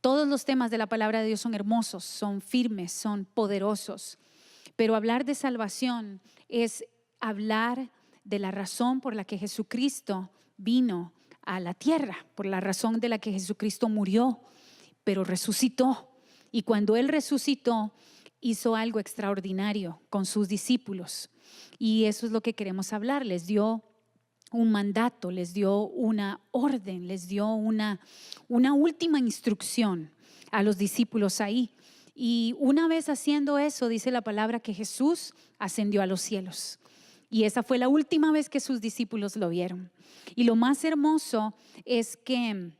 Todos los temas de la palabra de Dios son hermosos, son firmes, son poderosos. Pero hablar de salvación es hablar de la razón por la que Jesucristo vino a la tierra, por la razón de la que Jesucristo murió, pero resucitó. Y cuando Él resucitó, hizo algo extraordinario con sus discípulos. Y eso es lo que queremos hablar. Les dio un mandato, les dio una orden, les dio una última instrucción a los discípulos ahí. Y una vez haciendo eso, dice la palabra que Jesús ascendió a los cielos. Y esa fue la última vez que sus discípulos lo vieron. Y lo más hermoso es que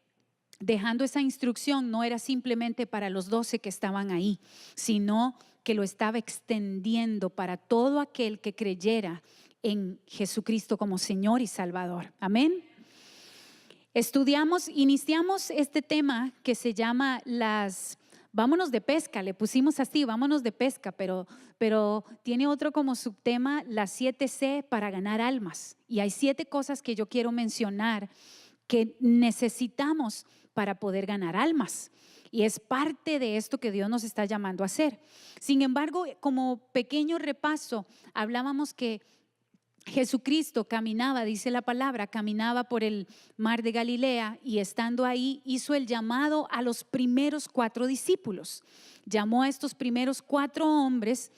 dejando esa instrucción no era simplemente para los 12 que estaban ahí, sino que lo estaba extendiendo para todo aquel que creyera en Jesucristo como Señor y Salvador. Amén. Iniciamos este tema que se llama vámonos de pesca, le pusimos así, vámonos de pesca, pero tiene otro como subtema, las 7C para ganar almas. Y hay 7 cosas que yo quiero mencionar que necesitamos para poder ganar almas. Y es parte de esto que Dios nos está llamando a hacer. Sin embargo, como pequeño repaso, hablábamos que Jesucristo caminaba, dice la palabra, caminaba por el mar de Galilea y estando ahí hizo el llamado a los primeros 4 discípulos. Llamó a estos primeros 4 hombres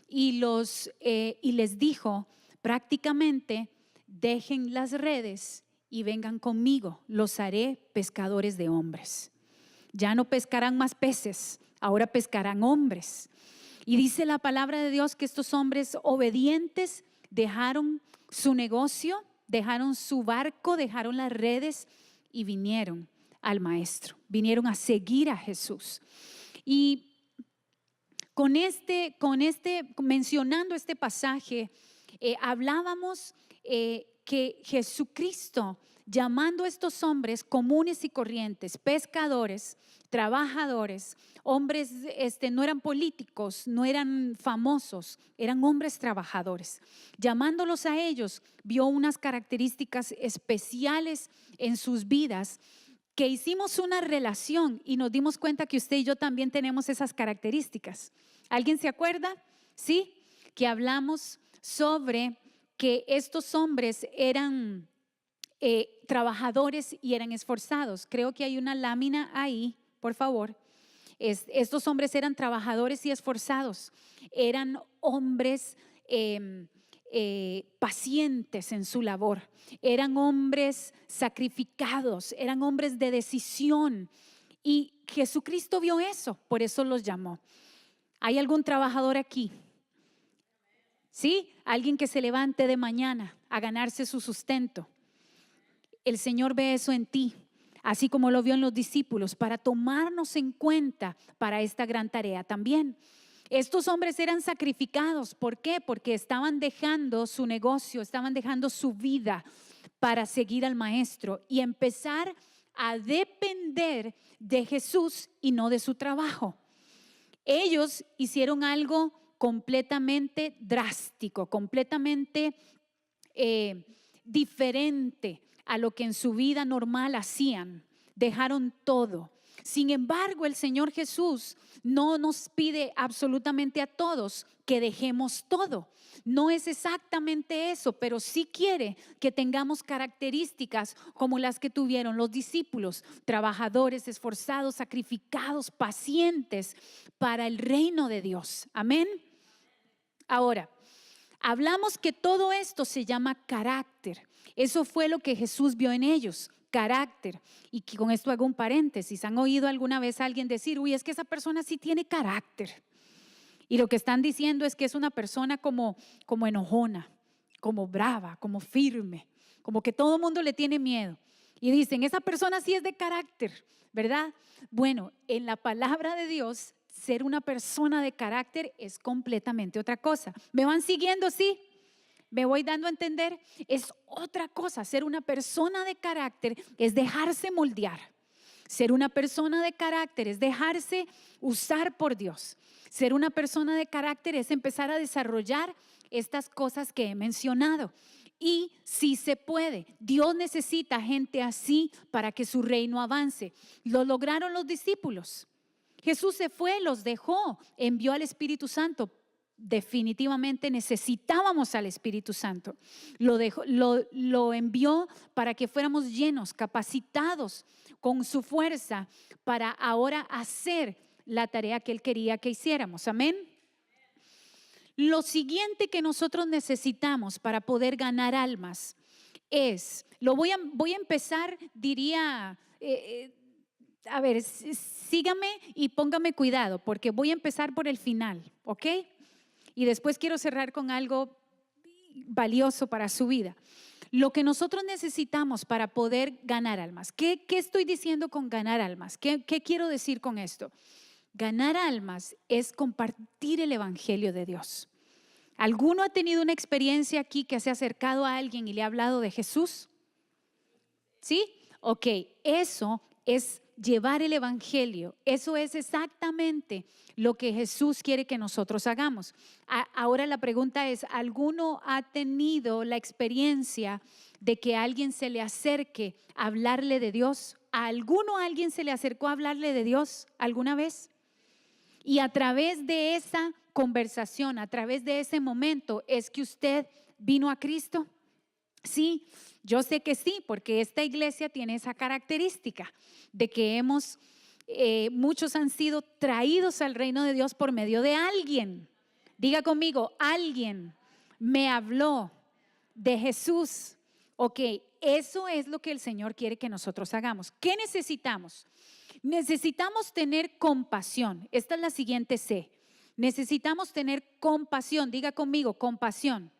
y les dijo prácticamente: dejen las redes y vengan conmigo, los haré pescadores de hombres. Ya no pescarán más peces, ahora pescarán hombres. Y dice la palabra de Dios que estos hombres obedientes dejaron su negocio, dejaron su barco, dejaron las redes y vinieron al Maestro, vinieron a seguir a Jesús. Y mencionando este pasaje, hablábamos que Jesucristo, llamando a estos hombres comunes y corrientes, pescadores, trabajadores, hombres, no eran políticos, no eran famosos, eran hombres trabajadores. Llamándolos a ellos, vio unas características especiales en sus vidas, que hicimos una relación y nos dimos cuenta que usted y yo también tenemos esas características. ¿Alguien se acuerda? Sí, que hablamos sobre que estos hombres eran trabajadores y eran esforzados. Creo que hay una lámina ahí, por favor. Estos hombres eran trabajadores y esforzados. Eran hombres pacientes en su labor. Eran hombres sacrificados, eran hombres de decisión. Y Jesucristo vio eso, por eso los llamó. ¿Hay algún trabajador aquí? ¿Sí? Alguien que se levante de mañana a ganarse su sustento. El Señor ve eso en ti, así como lo vio en los discípulos, para tomarnos en cuenta para esta gran tarea también. Estos hombres eran sacrificados. ¿Por qué? Porque estaban dejando su negocio, estaban dejando su vida para seguir al Maestro y empezar a depender de Jesús y no de su trabajo. Ellos hicieron algo completamente drástico, completamente diferente a lo que en su vida normal hacían. Dejaron todo. Sin embargo, el Señor Jesús no nos pide absolutamente a todos que dejemos todo. No es exactamente eso, pero sí quiere que tengamos características como las que tuvieron los discípulos: trabajadores, esforzados, sacrificados, pacientes para el reino de Dios. Amén. Ahora, hablamos que todo esto se llama carácter. Eso fue lo que Jesús vio en ellos, carácter. Y con esto hago un paréntesis. ¿Han oído alguna vez a alguien decir: uy, es que esa persona sí tiene carácter? Y lo que están diciendo es que es una persona como enojona, como brava, como firme, como que todo el mundo le tiene miedo. Y dicen: esa persona sí es de carácter, ¿verdad? Bueno, en la palabra de Dios, ser una persona de carácter es completamente otra cosa. ¿Me van siguiendo? Sí. ¿Me voy dando a entender? Es otra cosa. Ser una persona de carácter es dejarse moldear. Ser una persona de carácter es dejarse usar por Dios. Ser una persona de carácter es empezar a desarrollar estas cosas que he mencionado. y sí se puede. Dios necesita gente así para que su reino avance. Lo lograron los discípulos. Jesús se fue, los dejó, envió al Espíritu Santo. Definitivamente necesitábamos al Espíritu Santo. Lo envió para que fuéramos llenos, capacitados con su fuerza para ahora hacer la tarea que Él quería que hiciéramos. Amén. Lo siguiente que nosotros necesitamos para poder ganar almas es, voy a empezar, diría, a ver, sígame y póngame cuidado, porque voy a empezar por el final, ¿ok? Y después quiero cerrar con algo valioso para su vida. Lo que nosotros necesitamos para poder ganar almas. ¿Qué estoy diciendo con ganar almas? ¿Qué quiero decir con esto? Ganar almas es compartir el evangelio de Dios. ¿Alguno ha tenido una experiencia aquí que se ha acercado a alguien y le ha hablado de Jesús? ¿Sí? Ok, eso es llevar el evangelio. Eso es exactamente lo que Jesús quiere que nosotros hagamos. Ahora la pregunta es, ¿alguno ha tenido la experiencia de que alguien se le acerque a hablarle de Dios? ¿A alguien se le acercó a hablarle de Dios alguna vez? Y a través de esa conversación, a través de ese momento, ¿es que usted vino a Cristo? Sí, yo sé que sí, porque esta iglesia tiene esa característica de que muchos han sido traídos al reino de Dios por medio de alguien. Diga conmigo, alguien me habló de Jesús. Ok, eso es lo que el Señor quiere que nosotros hagamos. ¿Qué necesitamos? Necesitamos tener compasión. Esta es la siguiente C. Necesitamos tener compasión. Diga conmigo, compasión.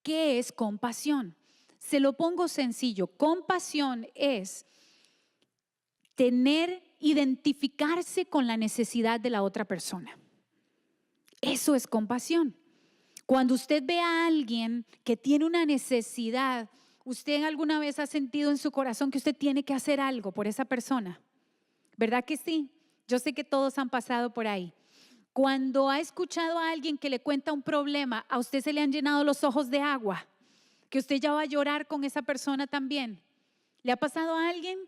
¿Qué es compasión? Se lo pongo sencillo. Compasión es identificarse con la necesidad de la otra persona. Eso es compasión. Cuando usted ve a alguien que tiene una necesidad, ¿usted alguna vez ha sentido en su corazón que usted tiene que hacer algo por esa persona? ¿Verdad que sí? Yo sé que todos han pasado por ahí. Cuando ha escuchado a alguien que le cuenta un problema, a usted se le han llenado los ojos de agua, que usted ya va a llorar con esa persona también. ¿Le ha pasado a alguien?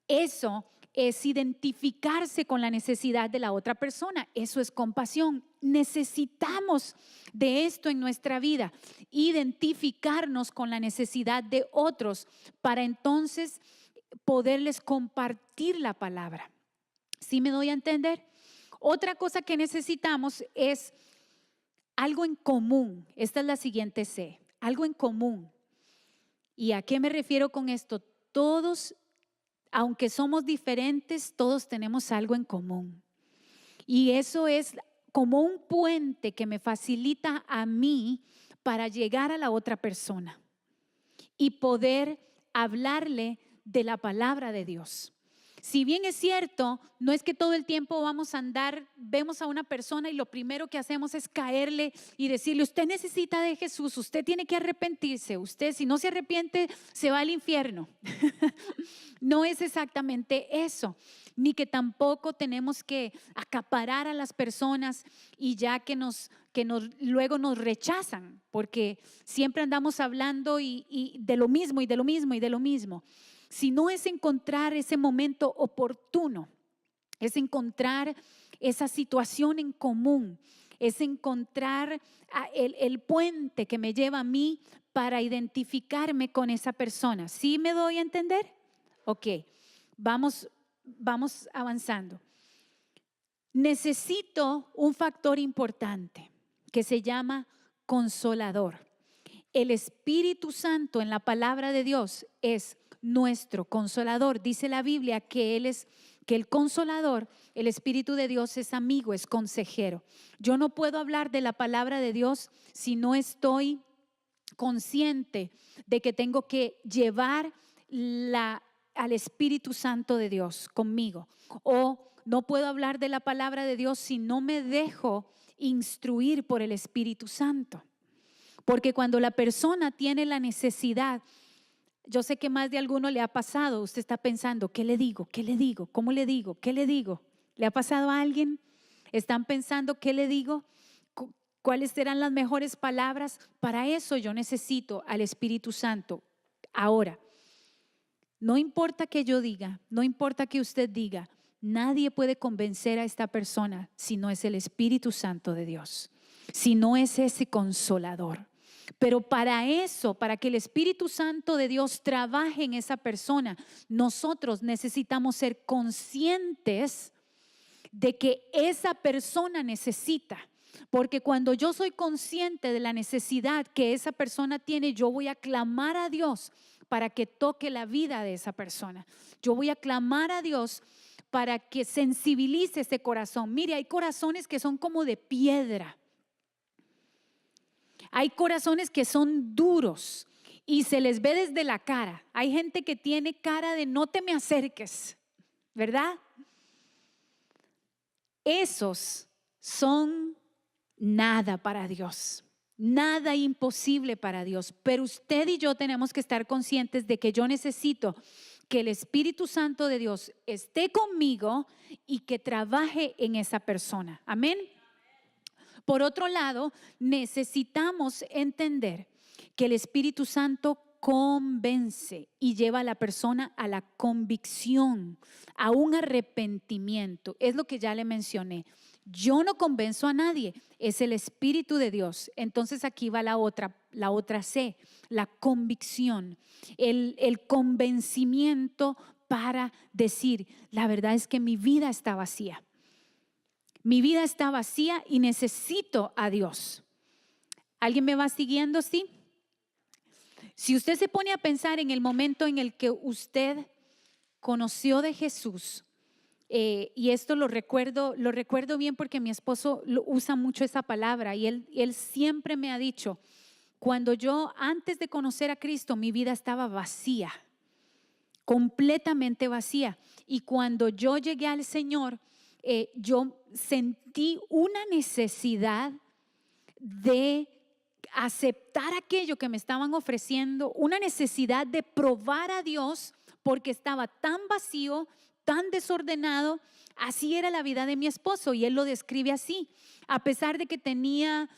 Eso es identificarse con la necesidad de la otra persona. Eso es compasión. Necesitamos de esto en nuestra vida, identificarnos con la necesidad de otros para entonces poderles compartir la palabra. ¿Sí me doy a entender? Otra cosa que necesitamos es algo en común. Esta es la siguiente C, algo en común. ¿Y a qué me refiero con esto? Todos, aunque somos diferentes, todos tenemos algo en común. Y eso es como un puente que me facilita a mí para llegar a la otra persona y poder hablarle de la palabra de Dios. Si bien es cierto, no es que todo el tiempo vamos a andar, vemos a una persona y lo primero que hacemos es caerle y decirle, usted necesita de Jesús, usted tiene que arrepentirse, usted si no se arrepiente se va al infierno. No es exactamente eso, ni que tampoco tenemos que acaparar a las personas y ya que luego nos rechazan, porque siempre andamos hablando y de lo mismo y de lo mismo y de lo mismo. Si no es encontrar ese momento oportuno, es encontrar esa situación en común, es encontrar el puente que me lleva a mí para identificarme con esa persona. ¿Sí me doy a entender? Ok, vamos avanzando. Necesito un factor importante que se llama consolador. El Espíritu Santo en la palabra de Dios es nuestro consolador. Dice la Biblia que el consolador, el Espíritu de Dios es amigo, es consejero. Yo no puedo hablar de la palabra de Dios si no estoy consciente de que tengo que llevar al Espíritu Santo de Dios conmigo. O no puedo hablar de la palabra de Dios si no me dejo instruir por el Espíritu Santo. Porque cuando la persona tiene la necesidad, yo sé que más de alguno le ha pasado, usted está pensando, ¿qué le digo? ¿Qué le digo? ¿Cómo le digo? ¿Qué le digo? ¿Le ha pasado a alguien? ¿Están pensando qué le digo? ¿Cuáles serán las mejores palabras? Para eso yo necesito al Espíritu Santo. Ahora, no importa que yo diga, no importa que usted diga, nadie puede convencer a esta persona si no es el Espíritu Santo de Dios, si no es ese consolador. Pero para eso, para que el Espíritu Santo de Dios trabaje en esa persona, nosotros necesitamos ser conscientes de que esa persona necesita. Porque cuando yo soy consciente de la necesidad que esa persona tiene, yo voy a clamar a Dios para que toque la vida de esa persona. Yo voy a clamar a Dios para que sensibilice ese corazón. Mire, hay corazones que son como de piedra. Hay corazones que son duros y se les ve desde la cara. Hay gente que tiene cara de no te me acerques, ¿verdad? Esos son nada para Dios, nada imposible para Dios. Pero usted y yo tenemos que estar conscientes de que yo necesito que el Espíritu Santo de Dios esté conmigo y que trabaje en esa persona. Amén. Por otro lado, necesitamos entender que el Espíritu Santo convence y lleva a la persona a la convicción, a un arrepentimiento. Es lo que ya le mencioné. Yo no convenzo a nadie, es el Espíritu de Dios. Entonces aquí va la otra C, la convicción, el convencimiento para decir, la verdad es que mi vida está vacía. Mi vida está vacía y necesito a Dios. ¿Alguien me va siguiendo? ¿Sí? Si usted se pone a pensar en el momento en el que usted conoció de Jesús, y esto lo recuerdo bien porque mi esposo usa mucho esa palabra y él siempre me ha dicho, cuando yo antes de conocer a Cristo mi vida estaba vacía, completamente vacía, y cuando yo llegué al Señor, yo sentí una necesidad de aceptar aquello que me estaban ofreciendo, una necesidad de probar a Dios porque estaba tan vacío, tan desordenado. Así era la vida de mi esposo y él lo describe así, a pesar de que tenía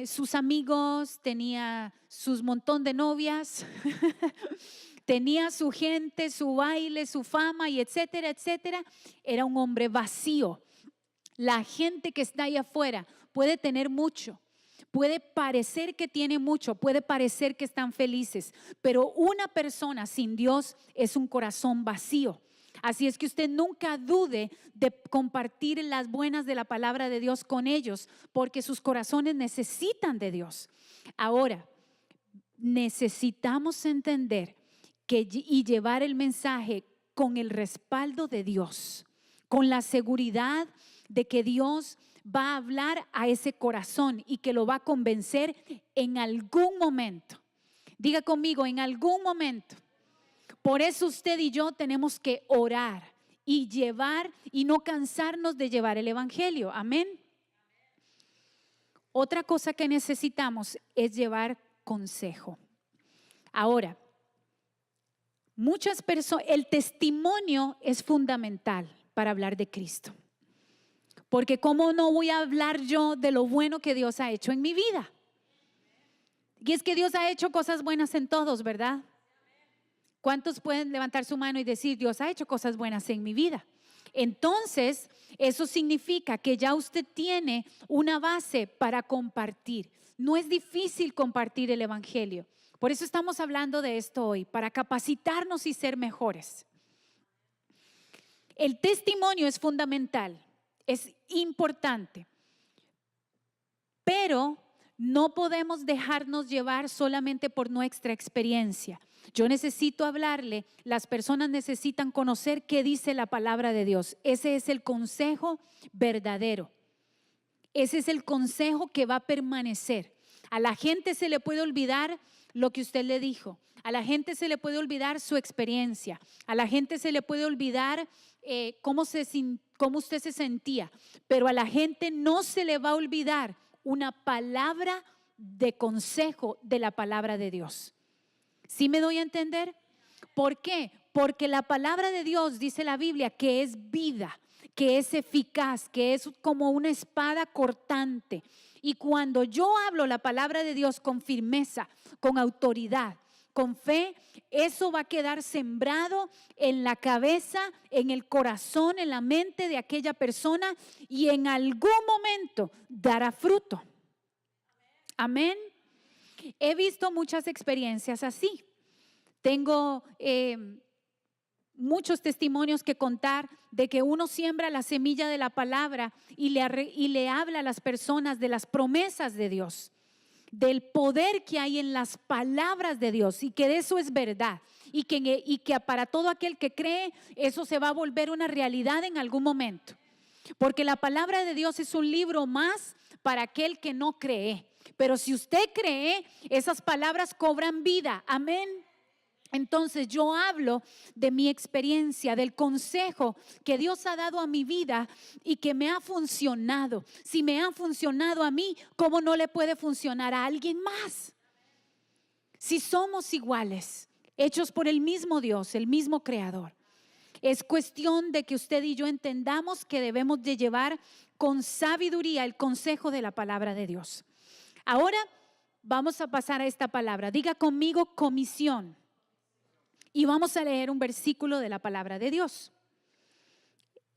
sus amigos, tenía sus montón de novias, tenía su gente, su baile, su fama y etcétera, etcétera. Era un hombre vacío. La gente que está ahí afuera puede tener mucho, puede parecer que tiene mucho, puede parecer que están felices, pero una persona sin Dios es un corazón vacío. Así es que usted nunca dude de compartir las buenas de la palabra de Dios con ellos, porque sus corazones necesitan de Dios. Ahora, necesitamos entender y llevar el mensaje con el respaldo de Dios, con la seguridad de que Dios va a hablar a ese corazón y que lo va a convencer en algún momento. Diga conmigo, en algún momento. Por eso usted y yo tenemos que orar y llevar y no cansarnos de llevar el evangelio. Amén. Otra cosa que necesitamos es llevar consejo. Ahora, muchas personas, el testimonio es fundamental para hablar de Cristo. Porque ¿cómo no voy a hablar yo de lo bueno que Dios ha hecho en mi vida? Y es que Dios ha hecho cosas buenas en todos, ¿verdad? ¿Cuántos pueden levantar su mano y decir, Dios ha hecho cosas buenas en mi vida? Entonces, eso significa que ya usted tiene una base para compartir. No es difícil compartir el evangelio. Por eso estamos hablando de esto hoy, para capacitarnos y ser mejores. El testimonio es fundamental, es importante, pero no podemos dejarnos llevar solamente por nuestra experiencia. Yo necesito hablarle, las personas necesitan conocer qué dice la palabra de Dios. Ese es el consejo verdadero. Ese es el consejo que va a permanecer. A la gente se le puede olvidar lo que usted le dijo. A la gente se le puede olvidar su experiencia. A la gente se le puede olvidar cómo usted se sentía. Pero a la gente no se le va a olvidar una palabra de consejo de la palabra de Dios. ¿Sí me doy a entender? ¿Por qué? Porque la palabra de Dios, dice la Biblia, que es vida. que es eficaz, que es como una espada cortante. Y cuando yo hablo la palabra de Dios con firmeza, con autoridad, con fe, eso va a quedar sembrado en la cabeza, en el corazón, en la mente de aquella persona y en algún momento dará fruto. Amén. He visto muchas experiencias así. Tengo muchos testimonios que contar de que uno siembra la semilla de la palabra y le habla a las personas de las promesas de Dios, del poder que hay en las palabras de Dios y que de eso es verdad y que para todo aquel que cree eso se va a volver una realidad en algún momento, porque la palabra de Dios es un libro más para aquel que no cree, pero si usted cree, esas palabras cobran vida. Amén. Entonces yo hablo de mi experiencia, del consejo que Dios ha dado a mi vida y que me ha funcionado. Si me ha funcionado a mí, ¿cómo no le puede funcionar a alguien más? Si somos iguales, hechos por el mismo Dios, el mismo Creador. Es cuestión de que usted y yo entendamos que debemos de llevar con sabiduría el consejo de la palabra de Dios. Ahora vamos a pasar a esta palabra. Diga conmigo comisión. Y vamos a leer un versículo de la palabra de Dios.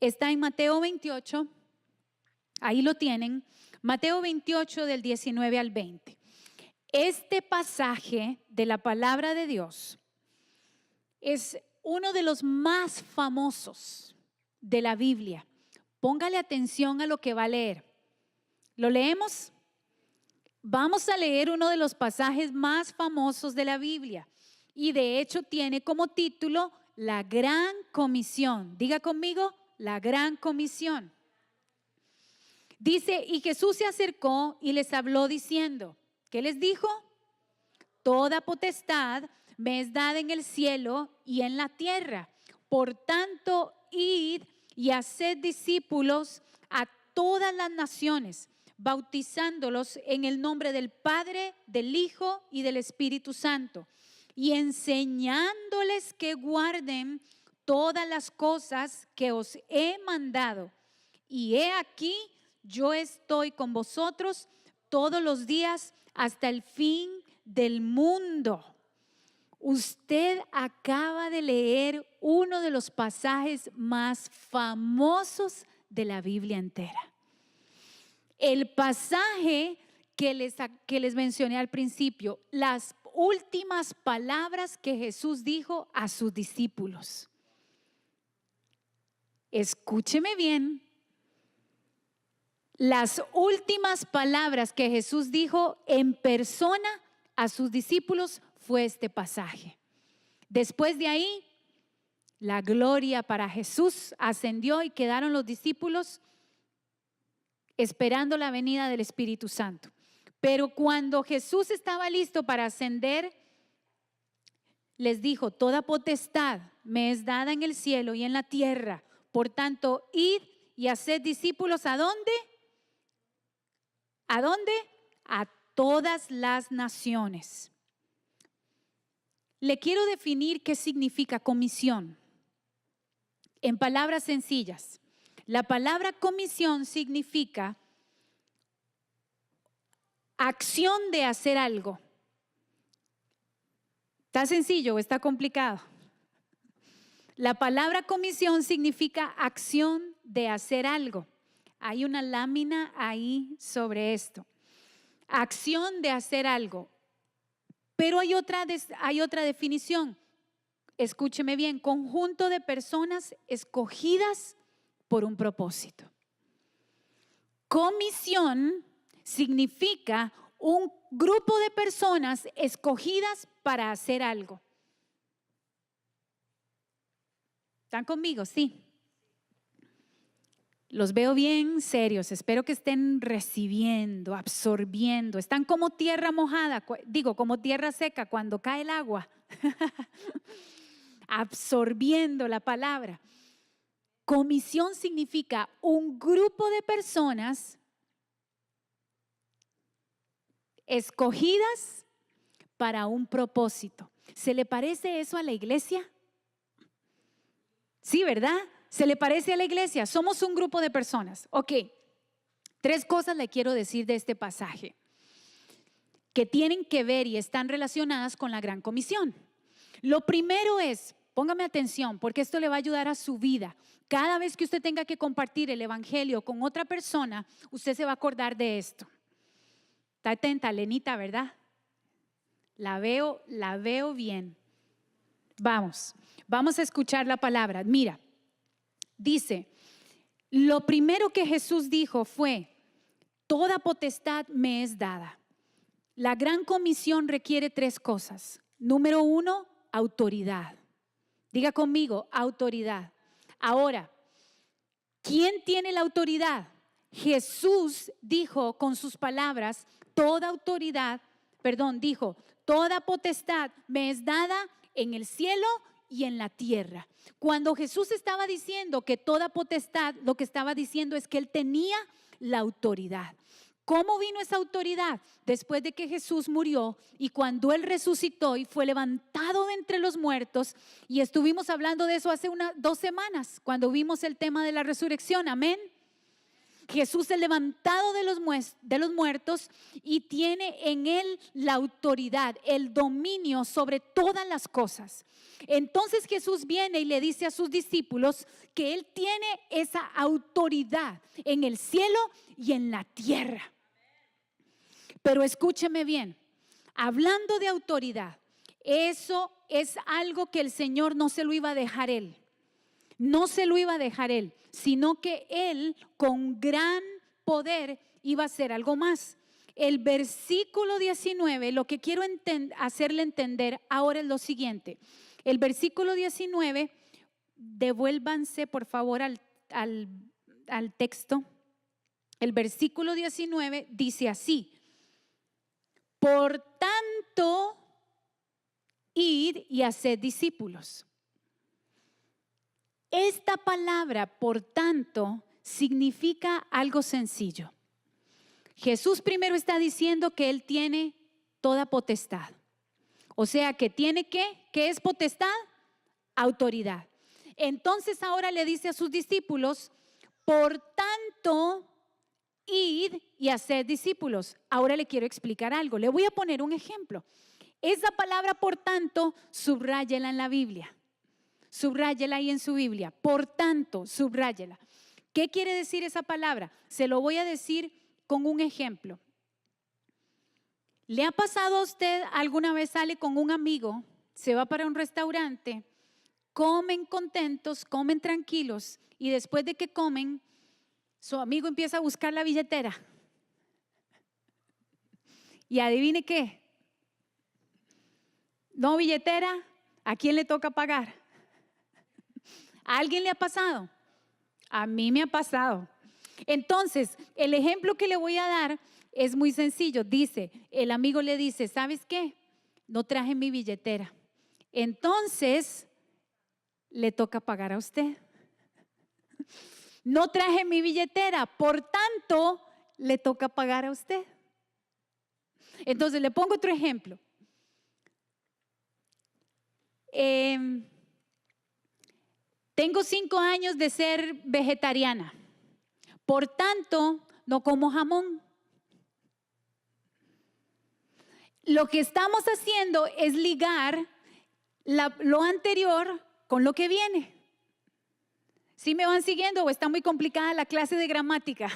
Está en Mateo 28, ahí lo tienen, Mateo 28 del 19 al 20. Este pasaje de la palabra de Dios es uno de los más famosos de la Biblia. Póngale atención a lo que va a leer. ¿Lo leemos? Vamos a leer uno de los pasajes más famosos de la Biblia. Y de hecho tiene como título la Gran Comisión. Diga conmigo, la Gran Comisión. Dice, y Jesús se acercó y les habló diciendo, ¿qué les dijo? Toda potestad me es dada en el cielo y en la tierra. Por tanto, id y haced discípulos a todas las naciones, bautizándolos en el nombre del Padre, del Hijo y del Espíritu Santo, y enseñándoles que guarden todas las cosas que os he mandado. Y he aquí, yo estoy con vosotros todos los días hasta el fin del mundo. Usted acaba de leer uno de los pasajes más famosos de la Biblia entera. El pasaje que les mencioné al principio, las últimas palabras que Jesús dijo a sus discípulos. Escúcheme bien. Las últimas palabras que Jesús dijo en persona a sus discípulos fue este pasaje. Después de ahí, la gloria para Jesús ascendió y quedaron los discípulos esperando la venida del Espíritu Santo. Pero cuando Jesús estaba listo para ascender, les dijo, toda potestad me es dada en el cielo y en la tierra. Por tanto, id y haced discípulos, ¿a dónde? ¿A dónde? A todas las naciones. Le quiero definir qué significa comisión. En palabras sencillas, la palabra comisión significa acción de hacer algo. ¿Está sencillo o está complicado? La palabra comisión significa acción de hacer algo. Hay una lámina ahí sobre esto. Acción de hacer algo. Pero hay otra definición. Escúcheme bien, conjunto de personas escogidas por un propósito. Comisión significa un grupo de personas escogidas para hacer algo. ¿Están conmigo? Sí. Los veo bien serios, espero que estén recibiendo, absorbiendo. Están como tierra mojada, como tierra seca cuando cae el agua. Absorbiendo la palabra. Comisión significa un grupo de personas escogidas para un propósito. ¿Se le parece eso a la iglesia? Sí, ¿verdad? ¿Se le parece a la iglesia? Somos un grupo de personas. Ok, 3 cosas le quiero decir de este pasaje que tienen que ver y están relacionadas con la gran comisión. Lo primero es, póngame atención, porque esto le va a ayudar a su vida. Cada vez que usted tenga que compartir el evangelio con otra persona, usted se va a acordar de esto. Está atenta, Lenita, ¿verdad? La veo bien. Vamos a escuchar la palabra. Mira, dice, lo primero que Jesús dijo fue, toda potestad me es dada. La gran comisión requiere 3 cosas. Número 1, autoridad. Diga conmigo, autoridad. Ahora, ¿quién tiene la autoridad? Jesús dijo con sus palabras, dijo, toda potestad me es dada en el cielo y en la tierra. Cuando Jesús estaba diciendo que toda potestad, lo que estaba diciendo es que Él tenía la autoridad. ¿Cómo vino esa autoridad? Después de que Jesús murió y cuando Él resucitó y fue levantado de entre los muertos, y estuvimos hablando de eso hace 2 semanas, cuando vimos el tema de la resurrección, amén. Jesús es levantado de los muertos y tiene en Él la autoridad, el dominio sobre todas las cosas. Entonces Jesús viene y le dice a sus discípulos que Él tiene esa autoridad en el cielo y en la tierra. Pero escúcheme bien, hablando de autoridad, eso es algo que el Señor no se lo iba a dejar Él. No se lo iba a dejar Él, sino que Él con gran poder iba a hacer algo más. El versículo 19, lo que quiero hacerle entender ahora es lo siguiente. El versículo 19, devuélvanse por favor al texto. El versículo 19 dice así: por tanto, id y haced discípulos. Esta palabra, por tanto, significa algo sencillo. Jesús primero está diciendo que Él tiene toda potestad. O sea, que tiene ¿qué es potestad? Autoridad. Entonces ahora le dice a sus discípulos, por tanto, id y haced discípulos. Ahora le quiero explicar algo. Le voy a poner un ejemplo. Esa palabra, por tanto, subráyela en la Biblia. Subráyela ahí en su Biblia. Por tanto, subráyela. ¿Qué quiere decir esa palabra? Se lo voy a decir con un ejemplo. ¿Le ha pasado a usted alguna vez sale con un amigo, se va para un restaurante, comen contentos, comen tranquilos y después de que comen, su amigo empieza a buscar la billetera? Y adivine qué. No billetera, ¿a quién le toca pagar? ¿A alguien le ha pasado? A mí me ha pasado. Entonces, el ejemplo que le voy a dar es muy sencillo. Dice, el amigo le dice, ¿sabes qué? No traje mi billetera. Entonces, le toca pagar a usted. No traje mi billetera, por tanto, le toca pagar a usted. Entonces, le pongo otro ejemplo. Tengo 5 años de ser vegetariana, por tanto, no como jamón. Lo que estamos haciendo es ligar lo anterior con lo que viene. ¿Sí me van siguiendo o está muy complicada la clase de gramática?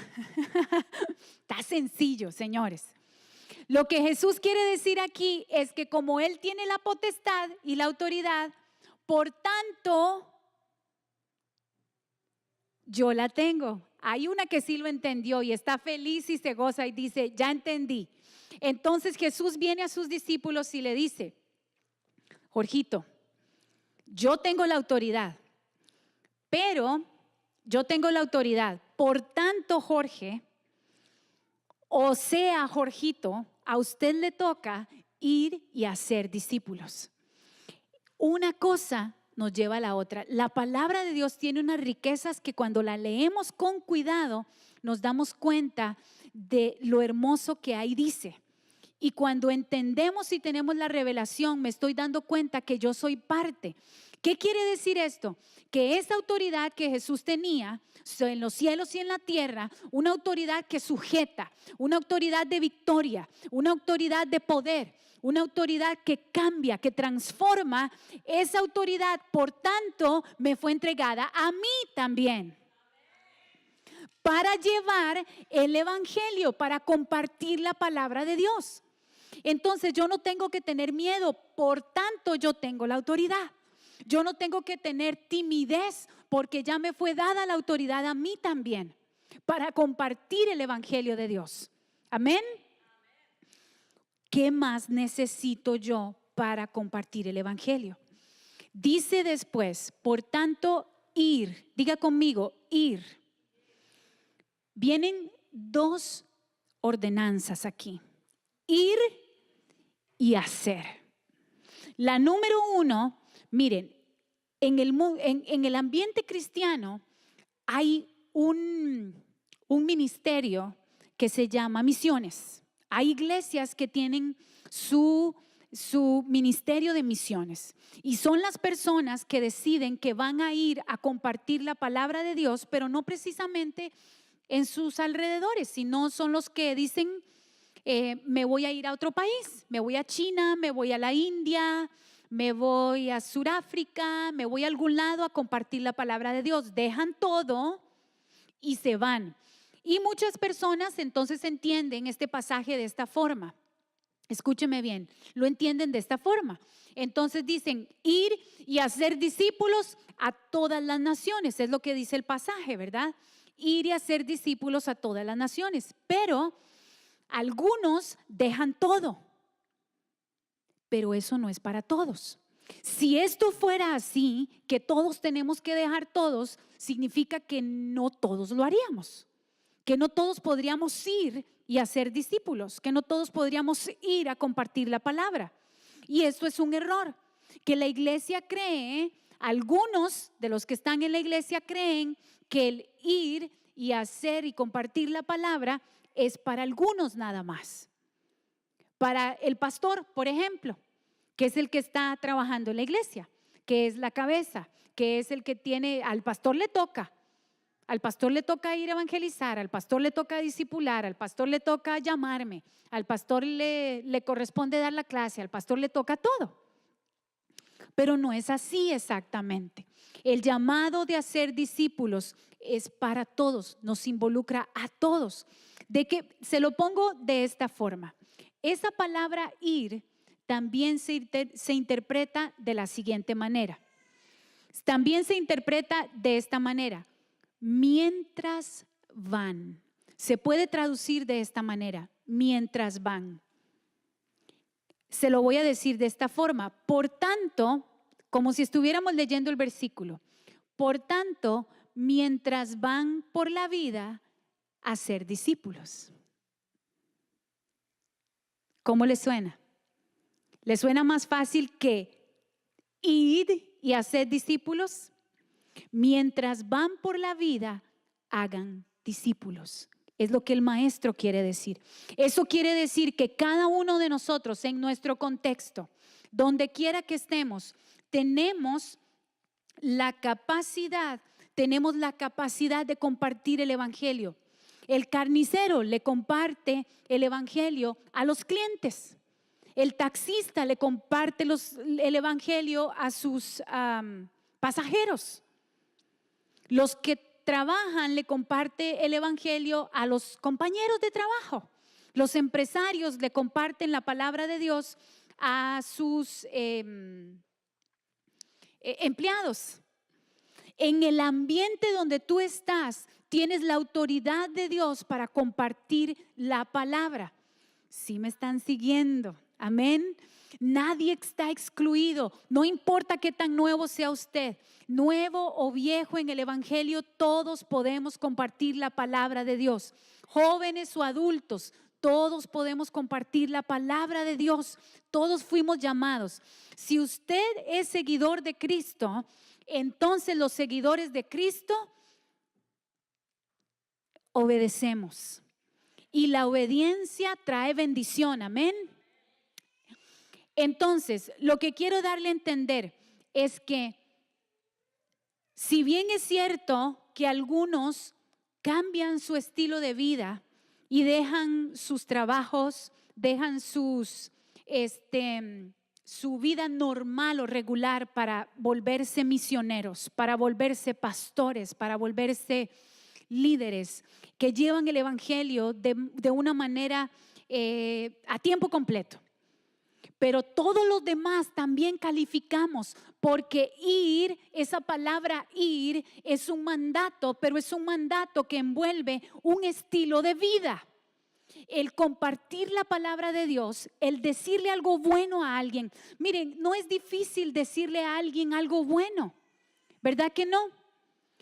Está sencillo, señores. Lo que Jesús quiere decir aquí es que como Él tiene la potestad y la autoridad, por tanto, yo la tengo. Hay una que sí lo entendió y está feliz y se goza y dice, ya entendí. Entonces Jesús viene a sus discípulos y le dice, Jorgito, yo tengo la autoridad, pero yo tengo la autoridad. Por tanto, Jorge, o sea, Jorgito, a usted le toca ir y hacer discípulos. Una cosa nos lleva a la otra. La palabra de Dios tiene unas riquezas que cuando la leemos con cuidado nos damos cuenta de lo hermoso que ahí dice. Y cuando entendemos y tenemos la revelación, me estoy dando cuenta que yo soy parte. ¿Qué quiere decir esto? Que esa autoridad que Jesús tenía en los cielos y en la tierra, una autoridad que sujeta, una autoridad de victoria, una autoridad de poder, una autoridad que cambia, que transforma, esa autoridad, por tanto, me fue entregada a mí también, para llevar el evangelio, para compartir la palabra de Dios. Entonces yo no tengo que tener miedo, por tanto yo tengo la autoridad. Yo no tengo que tener timidez, porque ya me fue dada la autoridad a mí también para compartir el evangelio de Dios. Amén. ¿Qué más necesito yo para compartir el evangelio? Dice después, por tanto, ir. Diga conmigo, ir. Vienen dos ordenanzas aquí: ir y hacer. La número uno, miren, en el ambiente cristiano hay un ministerio que se llama misiones. Hay iglesias que tienen su ministerio de misiones, y son las personas que deciden que van a ir a compartir la palabra de Dios, pero no precisamente en sus alrededores, sino son los que dicen, me voy a ir a otro país, me voy a China, me voy a la India, me voy a Sudáfrica, me voy a algún lado a compartir la palabra de Dios. Dejan todo y se van. Y muchas personas entonces entienden este pasaje de esta forma. Escúcheme bien, lo entienden de esta forma. Entonces dicen, ir y hacer discípulos a todas las naciones. Es lo que dice el pasaje, ¿verdad? Ir y hacer discípulos a todas las naciones. Pero algunos dejan todo. Pero eso no es para todos. Si esto fuera así, que todos tenemos que dejar todos, significa que no todos lo haríamos, que no todos podríamos ir y hacer discípulos, que no todos podríamos ir a compartir la palabra. Y esto es un error que la iglesia cree. Algunos de los que están en la iglesia creen que el ir y hacer y compartir la palabra es para algunos nada más. Para el pastor, por ejemplo, que es el que está trabajando en la iglesia, que es la cabeza, que es el que tiene, al pastor le toca ir a evangelizar, al pastor le toca discipular, al pastor le toca llamarme, al pastor le corresponde dar la clase, al pastor le toca todo. Pero no es así exactamente. El llamado de hacer discípulos es para todos, nos involucra a todos. De que se lo pongo de esta forma. Esa palabra ir también se interpreta de la siguiente manera. También se interpreta de esta manera: mientras van. Se puede traducir de esta manera: mientras van. Se lo voy a decir de esta forma. Por tanto, como si estuviéramos leyendo el versículo. Por tanto, mientras van por la vida a ser discípulos. ¿Cómo les suena? ¿Les suena más fácil que ir y hacer discípulos? Mientras van por la vida, hagan discípulos. Es lo que el maestro quiere decir. Eso quiere decir que cada uno de nosotros, en nuestro contexto, donde quiera que estemos, tenemos la capacidad de compartir el evangelio. El carnicero le comparte el evangelio a los clientes. El taxista le comparte el evangelio a sus pasajeros. Los que trabajan le comparte el evangelio a los compañeros de trabajo. Los empresarios le comparten la palabra de Dios a sus empleados. En el ambiente donde tú estás, tienes la autoridad de Dios para compartir la palabra. ¿Sí me están siguiendo? Amén. Nadie está excluido. No importa qué tan nuevo sea usted, nuevo o viejo en el evangelio, todos podemos compartir la palabra de Dios. Jóvenes o adultos, todos podemos compartir la palabra de Dios. Todos fuimos llamados. Si usted es seguidor de Cristo, entonces los seguidores de Cristo obedecemos. Y la obediencia trae bendición. Amén. Entonces, lo que quiero darle a entender es que Si bien es cierto que algunos cambian su estilo de vida y dejan sus trabajos, dejan su vida normal o regular para volverse misioneros, para volverse pastores, para volverse líderes que llevan el evangelio de una manera a tiempo completo. Pero todos los demás también calificamos, porque ir, esa palabra ir, es un mandato, pero es un mandato que envuelve un estilo de vida. El compartir la palabra de Dios, el decirle algo bueno a alguien. Miren, no es difícil decirle a alguien algo bueno, ¿verdad que no?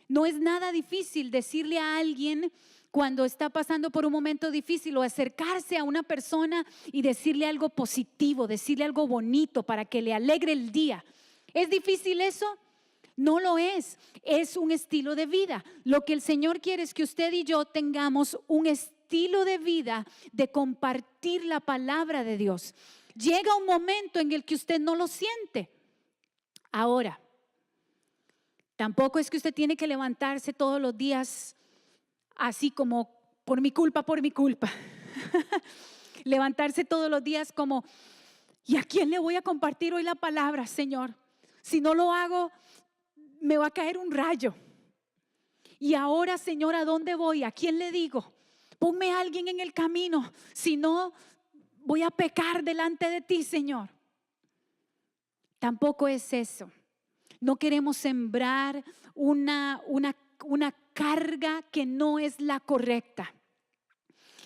No es nada difícil decirle a alguien cuando está pasando por un momento difícil, o acercarse a una persona y decirle algo positivo, decirle algo bonito para que le alegre el día. ¿Es difícil eso? No lo es. Es un estilo de vida. Lo que el Señor quiere es que usted y yo tengamos un estilo de vida de compartir la palabra de Dios. Llega un momento en el que usted no lo siente. Ahora, tampoco es que usted tiene que levantarse todos los días así como por mi culpa. Levantarse todos los días como, ¿y a quién le voy a compartir hoy la palabra, Señor? Si no lo hago, me va a caer un rayo. Y ahora, Señor, ¿a dónde voy? ¿A quién le digo? Ponme a alguien en el camino, si no, voy a pecar delante de ti, Señor. Tampoco es eso. No queremos sembrar una carga que no es la correcta.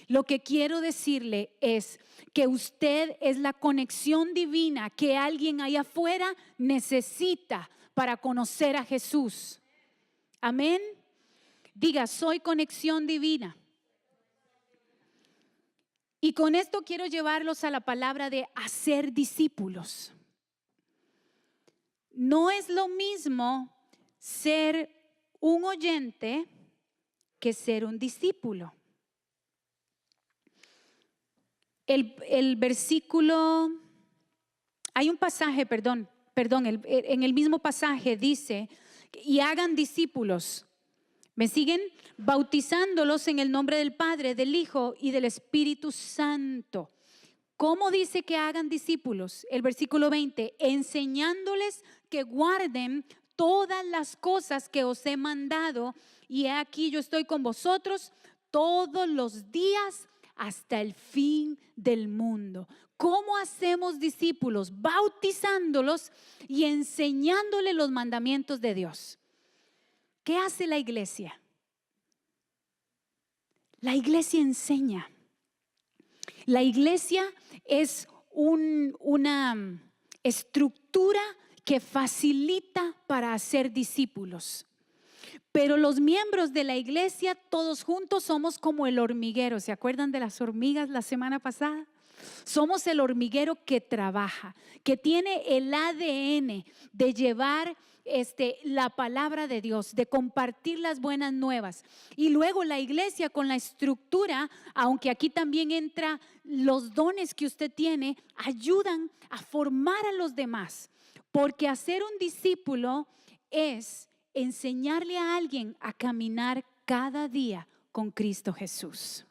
Lo que quiero decirle es que usted es la conexión divina que alguien allá afuera necesita para conocer a Jesús. Amén. Diga, soy conexión divina. Y con esto quiero llevarlos a la palabra de hacer discípulos. No es lo mismo ser un oyente que ser un discípulo. El versículo, hay un pasaje, en el mismo pasaje dice, y hagan discípulos. ¿Me siguen? Bautizándolos en el nombre del Padre, del Hijo y del Espíritu Santo. ¿Cómo dice que hagan discípulos? El versículo 20, enseñándoles que guarden todas las cosas que os he mandado, y he aquí yo estoy con vosotros todos los días hasta el fin del mundo. ¿Cómo hacemos discípulos? Bautizándolos y enseñándoles los mandamientos de Dios. ¿Qué hace la iglesia? La iglesia enseña. La iglesia es una estructura que facilita para hacer discípulos. Pero los miembros de la iglesia, todos juntos, somos como el hormiguero. ¿Se acuerdan de las hormigas la semana pasada? Somos el hormiguero que trabaja, que tiene el ADN de llevar la palabra de Dios, de compartir las buenas nuevas. Y luego la iglesia con la estructura, aunque aquí también entra los dones que usted tiene, ayudan a formar a los demás. Porque hacer un discípulo es enseñarle a alguien a caminar cada día con Cristo Jesús.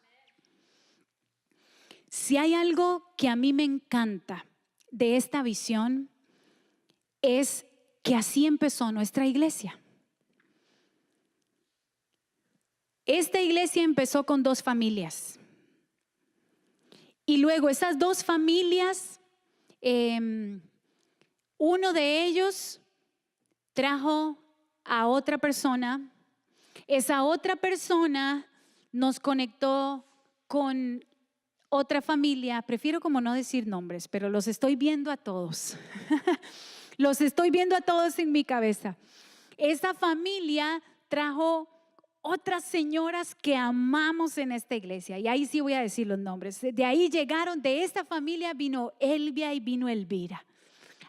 Si hay algo que a mí me encanta de esta visión, es que así empezó nuestra iglesia. Esta iglesia empezó con 2 familias. Y luego esas 2 familias, uno de ellos trajo a otra persona. Esa otra persona nos conectó con otra familia. Prefiero como no decir nombres, pero los estoy viendo a todos. Los estoy viendo a todos en mi cabeza. Esa familia trajo otras señoras que amamos en esta iglesia. Y ahí sí voy a decir los nombres. De ahí llegaron, de esta familia vino Elvia y vino Elvira.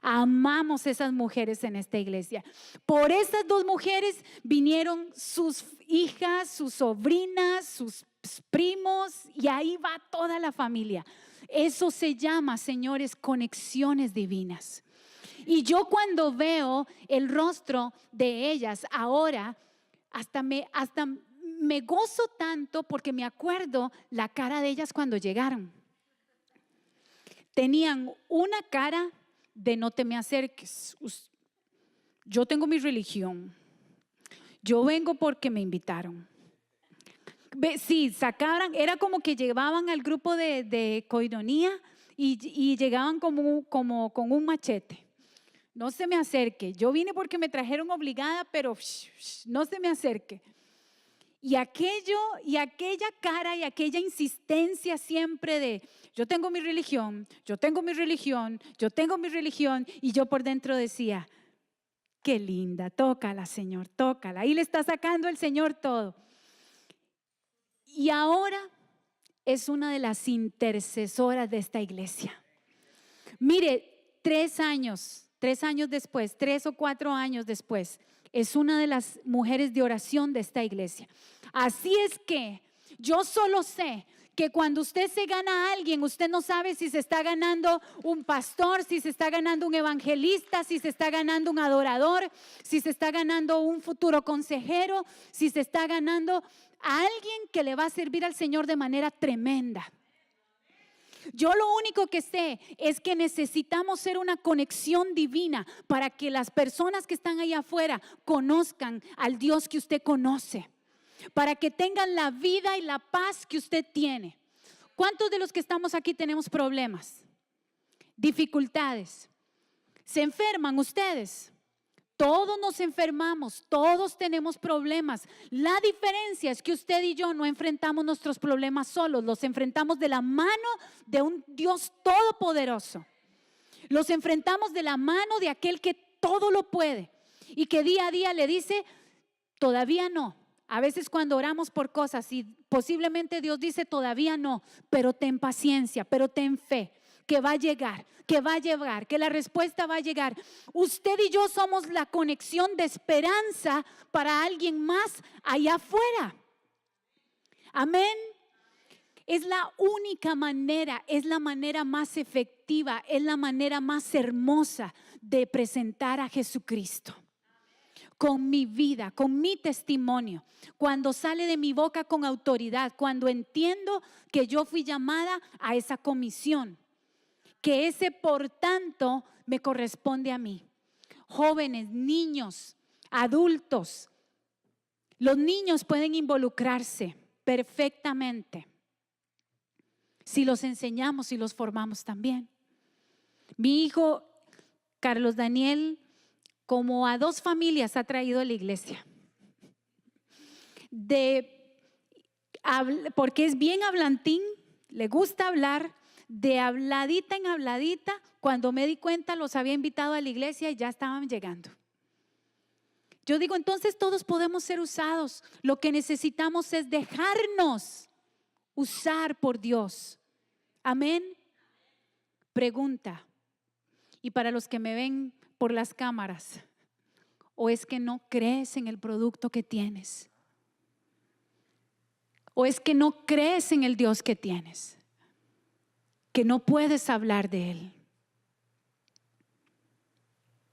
Amamos esas mujeres en esta iglesia. Por estas 2 mujeres vinieron sus hijas, sus sobrinas, sus primos, y ahí va toda la familia. Eso se llama, señores, conexiones divinas. Y yo cuando veo el rostro de ellas ahora, hasta me gozo tanto porque me acuerdo la cara de ellas cuando llegaron. Tenían una cara de no te me acerques. Yo tengo mi religión. Yo vengo porque me invitaron. Sí, sacaban, era como que llevaban al grupo de coinonía y llegaban como con un machete. No se me acerque. Yo vine porque me trajeron obligada, pero no se me acerque. Y aquella cara y aquella insistencia siempre de yo tengo mi religión, yo tengo mi religión, yo tengo mi religión. Y yo por dentro decía, qué linda, tócala, Señor, tócala. Ahí le está sacando el Señor todo. Y ahora es una de las intercesoras de esta iglesia. Mire, 3 años después, 3 o 4 años después, es una de las mujeres de oración de esta iglesia. Así es que yo solo sé que cuando usted se gana a alguien, usted no sabe si se está ganando un pastor, si se está ganando un evangelista, si se está ganando un adorador, si se está ganando un futuro consejero, si se está ganando a alguien que le va a servir al Señor de manera tremenda. Yo lo único que sé es que necesitamos ser una conexión divina para que las personas que están allá afuera conozcan al Dios que usted conoce, para que tengan la vida y la paz que usted tiene. ¿Cuántos de los que estamos aquí tenemos problemas, dificultades? ¿Se enferman ustedes? Todos nos enfermamos, todos tenemos problemas. La diferencia es que usted y yo no enfrentamos nuestros problemas solos, los enfrentamos de la mano de un Dios todopoderoso. Los enfrentamos de la mano de aquel que todo lo puede y que día a día le dice, todavía no. A veces cuando oramos por cosas y posiblemente Dios dice todavía no, pero ten paciencia, pero ten fe. Que va a llegar, que la respuesta va a llegar. Usted y yo somos la conexión de esperanza para alguien más allá afuera. Amén. Es la única manera, es la manera más efectiva, es la manera más hermosa de presentar a Jesucristo. Con mi vida, con mi testimonio, cuando sale de mi boca con autoridad, cuando entiendo que yo fui llamada a esa comisión. Que ese por tanto me corresponde a mí. Jóvenes, niños, adultos. Los niños pueden involucrarse perfectamente si los enseñamos y los formamos también. Mi hijo Carlos Daniel como a 2 familias ha traído a la iglesia. Porque es bien hablantín, le gusta hablar. De habladita en habladita, cuando me di cuenta los había invitado a la iglesia y ya estaban llegando. Yo digo, entonces todos podemos ser usados. Lo que necesitamos es dejarnos usar por Dios. Amén. Pregunta, y para los que me ven por las cámaras, ¿o es que no crees en el producto que tienes? ¿O es que no crees en el Dios que tienes? Que no puedes hablar de Él.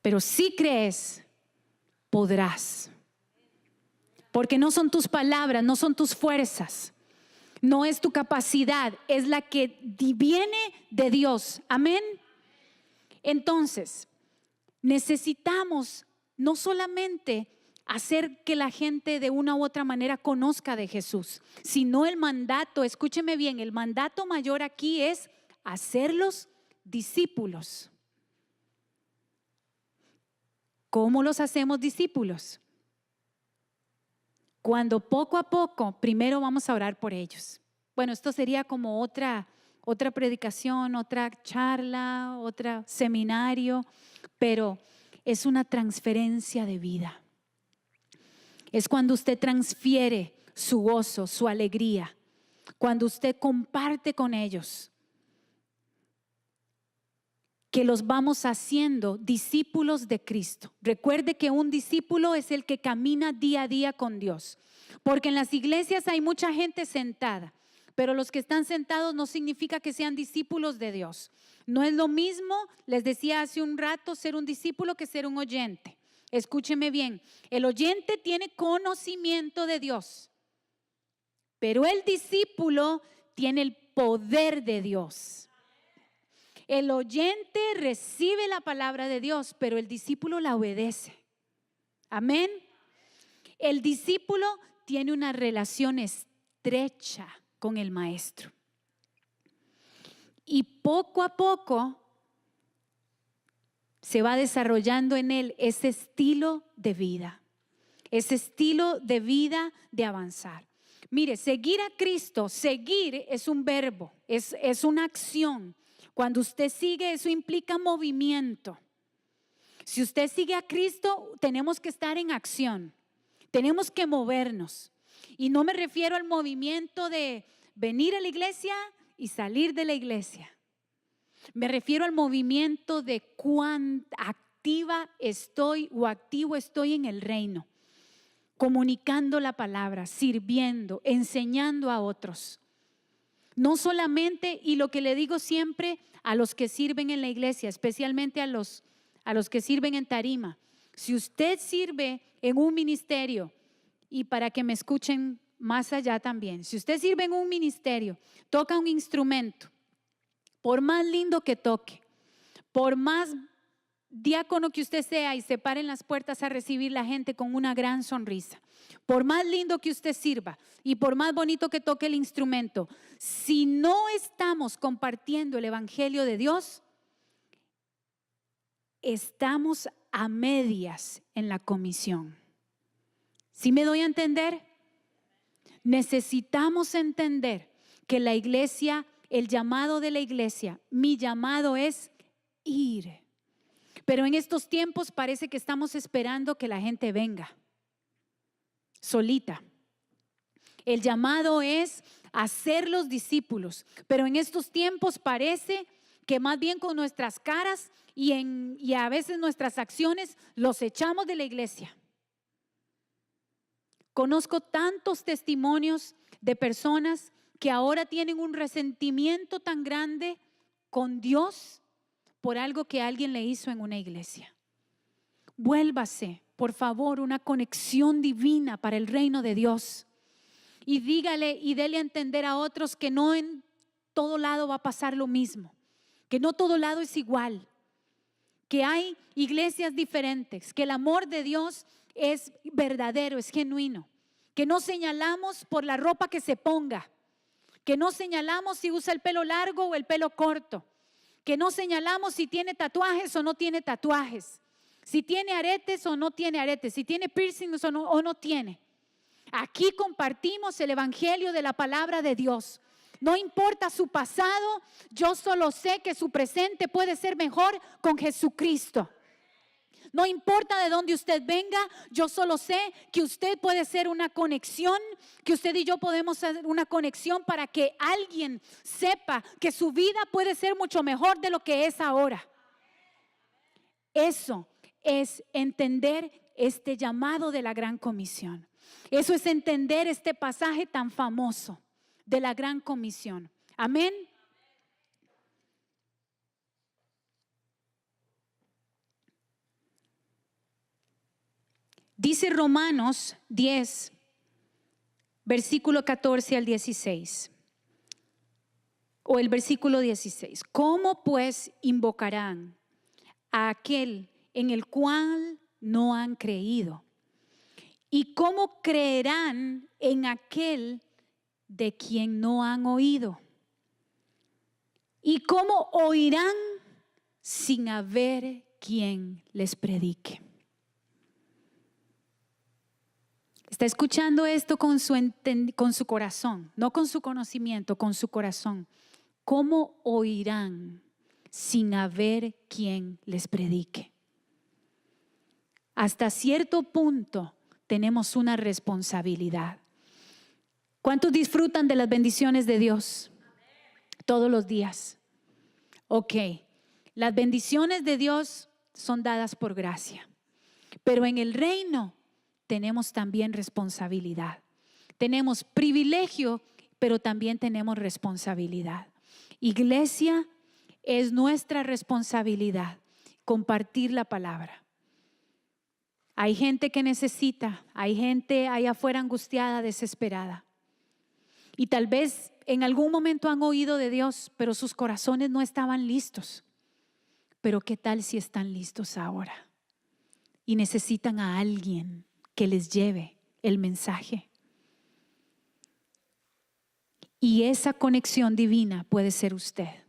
Pero si crees, podrás. Porque no son tus palabras, no son tus fuerzas, no es tu capacidad, es la que viene de Dios. Amén. Entonces, necesitamos no solamente hacer que la gente de una u otra manera conozca de Jesús, sino el mandato, escúcheme bien, el mandato mayor aquí es hacerlos discípulos. ¿Cómo los hacemos discípulos? Cuando poco a poco, primero vamos a orar por ellos. Bueno, esto sería como otra predicación, otra charla, otro seminario, pero es una transferencia de vida. Es cuando usted transfiere su gozo, su alegría, cuando usted comparte con ellos, que los vamos haciendo discípulos de Cristo. Recuerde que un discípulo es el que camina día a día con Dios, porque en las iglesias hay mucha gente sentada, pero los que están sentados no significa que sean discípulos de Dios. No es lo mismo, les decía hace un rato, ser un discípulo que ser un oyente. Escúcheme bien, el oyente tiene conocimiento de Dios, pero el discípulo tiene el poder de Dios. El oyente recibe la palabra de Dios, pero el discípulo la obedece. Amén. El discípulo tiene una relación estrecha con el maestro. Y poco a poco se va desarrollando en él ese estilo de vida de avanzar. Mire, seguir a Cristo, seguir es un verbo, es una acción. Cuando usted sigue, eso implica movimiento. Si usted sigue a Cristo, tenemos que estar en acción, tenemos que movernos. Y no me refiero al movimiento de venir a la iglesia y salir de la iglesia. Me refiero al movimiento de cuán activa estoy o activo estoy en el reino, comunicando la palabra, sirviendo, enseñando a otros. No solamente, y lo que le digo siempre a los que sirven en la iglesia, especialmente a los que sirven en tarima, si usted sirve en un ministerio, y para que me escuchen más allá también, si usted sirve en un ministerio, toca un instrumento, por más lindo que toque, por más diácono que usted sea y se pare en las puertas a recibir la gente con una gran sonrisa, por más lindo que usted sirva y por más bonito que toque el instrumento, si no estamos compartiendo el evangelio de Dios, estamos a medias en la comisión. ¿Sí me doy a entender? Necesitamos entender que la iglesia, el llamado de la iglesia, mi llamado es ir. Pero en estos tiempos parece que estamos esperando que la gente venga solita. El llamado es hacer los discípulos, pero en estos tiempos parece que más bien con nuestras caras y a veces nuestras acciones los echamos de la iglesia. Conozco tantos testimonios de personas que ahora tienen un resentimiento tan grande con Dios por algo que alguien le hizo en una iglesia. Vuélvase, por favor, una conexión divina para el reino de Dios. Y dígale y dele a entender a otros que no en todo lado va a pasar lo mismo, que no todo lado es igual, que hay iglesias diferentes, que el amor de Dios es verdadero, es genuino, que no señalamos por la ropa que se ponga, que no señalamos si usa el pelo largo o el pelo corto, que no señalamos si tiene tatuajes o no tiene tatuajes, si tiene aretes o no tiene aretes, si tiene piercings o no tiene. Aquí compartimos el evangelio de la palabra de Dios. No importa su pasado, yo solo sé que su presente puede ser mejor con Jesucristo. No importa de dónde usted venga, yo solo sé que usted puede ser una conexión, que usted y yo podemos hacer una conexión para que alguien sepa que su vida puede ser mucho mejor de lo que es ahora. Eso es entender este llamado de la Gran Comisión. Eso es entender este pasaje tan famoso de la Gran Comisión. Amén. Dice Romanos 10, versículo 14 al 16, o el versículo 16. ¿Cómo pues invocarán a aquel en el cual no han creído? ¿Y cómo creerán en aquel de quien no han oído? ¿Y cómo oirán sin haber quien les predique? Está escuchando esto con su corazón, no con su conocimiento, con su corazón. ¿Cómo oirán sin haber quien les predique? Hasta cierto punto tenemos una responsabilidad. ¿Cuántos disfrutan de las bendiciones de Dios? Todos los días. Ok, las bendiciones de Dios son dadas por gracia, pero en el reino tenemos también responsabilidad. Tenemos privilegio, pero también tenemos responsabilidad. Iglesia, es nuestra responsabilidad compartir la palabra. Hay gente que necesita, hay gente allá afuera angustiada, desesperada. Y tal vez en algún momento han oído de Dios, pero sus corazones no estaban listos. Pero ¿qué tal si están listos ahora? Y necesitan a alguien que les lleve el mensaje. Y esa conexión divina puede ser usted.